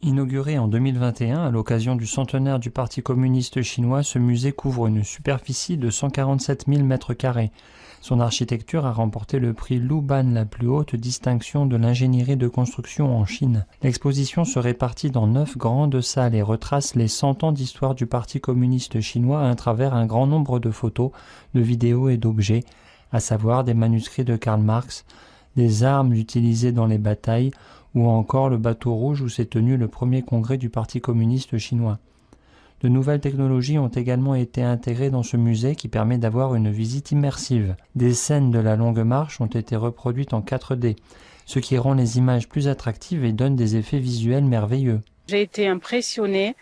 Inauguré en 2021 à l'occasion du centenaire du Parti communiste chinois, ce musée couvre une superficie de 147 000 m². Son architecture a remporté le prix Luban, la plus haute distinction de l'ingénierie de construction en Chine. L'exposition se répartit dans 9 grandes salles et retrace les 100 ans d'histoire du Parti communiste chinois à travers un grand nombre de photos, de vidéos et d'objets, à savoir des manuscrits de Karl Marx, des armes utilisées dans les batailles, ou encore le bateau rouge où s'est tenu le premier congrès du Parti communiste chinois. De nouvelles technologies ont également été intégrées dans ce musée qui permet d'avoir une visite immersive. Des scènes de la longue marche ont été reproduites en 4D, ce qui rend les images plus attractives et donne des effets visuels merveilleux. J'ai été impressionnée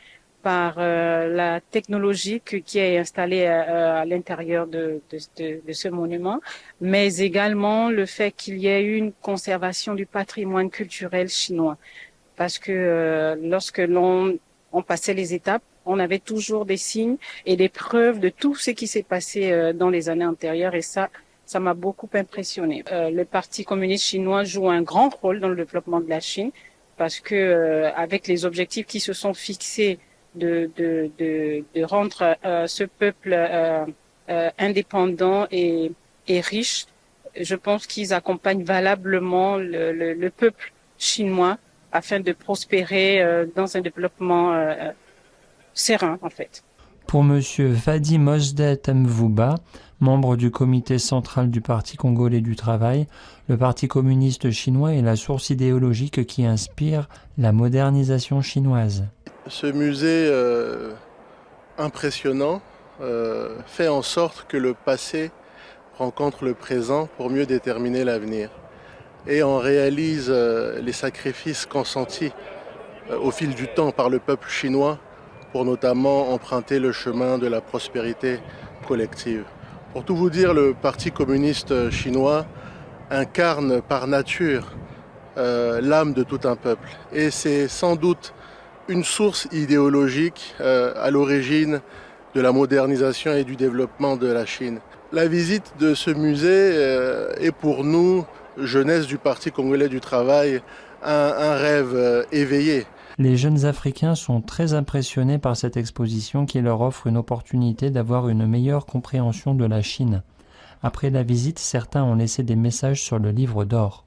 par la technologie qui est installée à l'intérieur de ce monument, mais également le fait qu'il y ait eu une conservation du patrimoine culturel chinois. Parce que lorsque on passait les étapes, on avait toujours des signes et des preuves de tout ce qui s'est passé dans les années antérieures, et ça m'a beaucoup impressionné. Le Parti communiste chinois joue un grand rôle dans le développement de la Chine, parce que avec les objectifs qui se sont fixés de rendre ce peuple indépendant et riche, je pense qu'ils accompagnent valablement le peuple chinois afin de prospérer dans un développement serein, en fait. Pour M. Fadi Mosdet Mvouba, membre du comité central du Parti congolais du travail, le Parti communiste chinois est la source idéologique qui inspire la modernisation chinoise. Ce musée impressionnant fait en sorte que le passé rencontre le présent pour mieux déterminer l'avenir. Et on réalise les sacrifices consentis au fil du temps par le peuple chinois pour notamment emprunter le chemin de la prospérité collective. Pour tout vous dire, le Parti communiste chinois incarne par nature l'âme de tout un peuple. Et c'est sans doute une source idéologique à l'origine de la modernisation et du développement de la Chine. La visite de ce musée est pour nous, jeunesse du Parti congolais du travail, un rêve éveillé. Les jeunes Africains sont très impressionnés par cette exposition qui leur offre une opportunité d'avoir une meilleure compréhension de la Chine. Après la visite, certains ont laissé des messages sur le livre d'or.